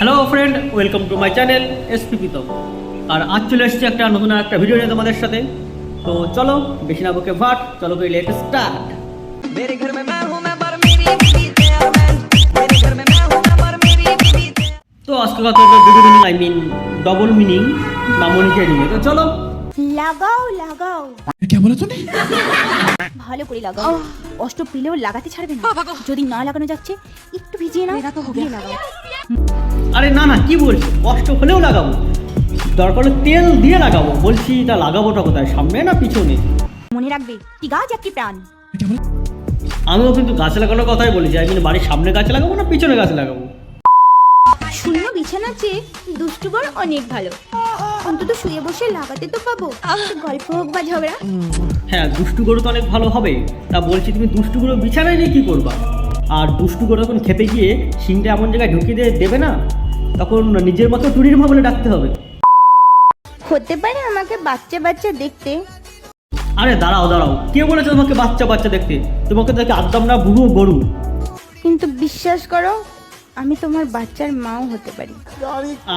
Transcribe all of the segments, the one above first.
Hello friend, welcome to my channel SP Pritam. আর আজ চলে এসেছি একটা নতুন একটা ভিডিও নিয়ে তোমাদের সাথে। তো চলো বেশি না বকে ভাট, চলো করে লেট স্টার্ট। তো আজকে কথা হলো দুটো meaning, I mean double meaning মামনিকে নিয়ে। তো চলো লাগাও লাগাও। क्या बोला तूने? ভালো করে লাগাও। কষ্ট পেলেও লাগাতে ছাড়বে না। যদি না লাগানো যাচ্ছে একটু ভিজিয়ে নাও, এটা তো হবে। লাগাও। আরে না না, কি বলছি, কষ্ট হলেও লাগাবো, দরকার হলে তেল দিয়ে লাগাবো। বলছি তা লাগাবোটা কোথায়, সামনে না পিছনে? মনে রাখবে কি গাছ একটি প্রাণ। क्या बोला? আমিও কিন্তু গাছ লাগানোর কথাই বলেছি। আই মিন বাড়ির সামনে গাছ লাগাবো না পিছনে গাছ লাগাবো। শূন্য বিছানার চেয়ে দুষ্টুগড় অনেক ভালো। অন্তত শুয়ে বসে লাগাতে তো পাবো, গল্প হোক বা ঝগড়া। হ্যাঁ, দুষ্টু গরু তো অনেক ভালো হবে। তা বলছি তুমি দুষ্টু গরু বিছানায় নিয়ে কী করবা? আর দুষ্টু গরু যখন খেতে গিয়ে শিংটা এমন জায়গায় ঢুকিয়ে দিয়ে দেবে না, তখন নিজের মতো টুরির মা বলে ডাকতে হবে। হতে পারে আমাকে বাচ্চা বাচ্চা দেখতে। আরে দাঁড়াও দাঁড়াও, কে বলেছে তোমাকে বাচ্চা বাচ্চা দেখতে? তোমাকে দেখে একদম না বুড়ো গরু। কিন্তু বিশ্বাস করো, আমি তোমার বাচ্চার মাও হতে পারি।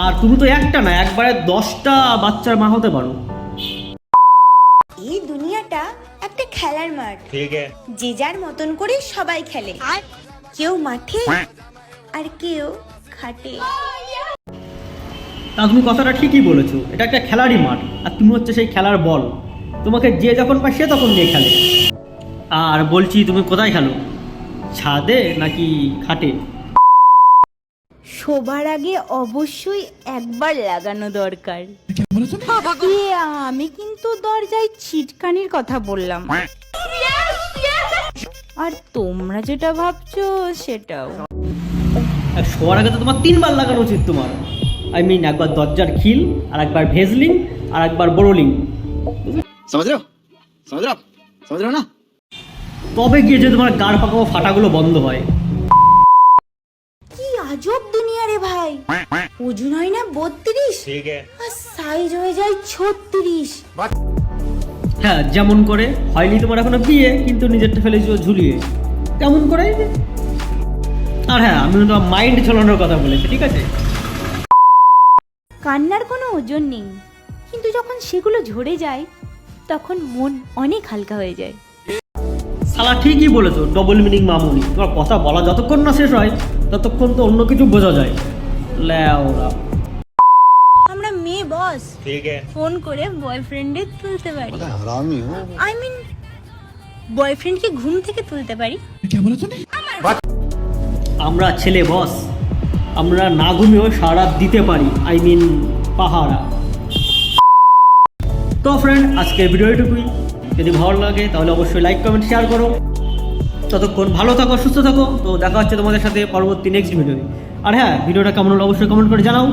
আর তুমি তো একটা না, একবারে 10টা বাচ্চার মা হতে পারো। এই দুনিয়াটা একটা খেলার মাঠ। ठीक है। যে যার মতন করে সবাই খেলে, কেউ মাঠে আর কেউ খাটে। তা তুমি কথাটা ঠিকই বলেছো, এটা একটা খেলারই মাঠ, আর তুমি হচ্ছে সেই খেলার বল। তোমাকে যে যখন পায় সে তখন নিয়ে খেলে। আর বলছি তুমি কোথায় খেলো, ছাদে নাকি খাটে? শোবার আগে অবশ্যই একবার লাগানো দরকার। क्या बोला तूने? আমি কিন্তু দরজায় ছিটকানির কথা বললাম, আর তোমরা যেটা ভাবছো সেটাও। আর শোয়ার আগে তো তোমার 3বার লাগানো উচিত তোমার। আই মিন একবার দরজার খিল, আর একবার ভেজলিং, আর একবার বোরোলিং। समझ रहे हो? समझ रहे हो? समझ रहे हो ना? তবে গিয়ে যে তোমার গাড় পাকানো ফাটাগুলো বন্ধ হয়। কি আজব দুনিয়া রে ভাই। ওজন হয় না 32, ठीक है। আর সাইজ হয়ে যায় 36। হ্যাঁ, যেমন করে হয়নি তোমার এখনো বিয়ে, কিন্তু নিজেরটা ফেলেছো ঝুলিয়ে, তেমন করে। আর হ্যাঁ, আমি তোমার মাইন্ড চালানোর কথা বলেছি, ঠিক আছে? কান্নার কোনো ওজন নেই, কিন্তু যখন সেগুলো ঝরে যায় তখন মন অনেক হালকা হয়ে যায়। শালা ঠিকই বলেছো, ডবল মিনিং মামুনি। তোমার কথা বলা যতক্ষণ না শেষ হয় ততক্ষণ তো অন্য কিছু বোঝা যায়। ল্যাওরা। আমরা মেয়ে বস ठीक है। ফোন করে বয়ফ্রেন্ডে তুলতে পারি। हरामी हो। আই মিন বয়ফ্রেন্ডকে ঘুম থেকে তুলতে পারি। क्या बोला तूने? আমরা ছেলে বস, আমরা না ঘুমিয়েও সারা রাত দিতে পারি, আই মিন পাহারা। তো ফ্রেন্ড, আজকের ভিডিও এটুকুই। যদি ভালো লাগে তাহলে অবশ্যই লাইক কমেন্ট শেয়ার করো। ততক্ষণ ভালো থাকো, সুস্থ থাকো। তো দেখা হচ্ছে তোমাদের সাথে পরবর্তী নেক্সট ভিডিওতে। আর হ্যাঁ, ভিডিওটা কেমন হলো অবশ্যই কমেন্ট করে জানাও।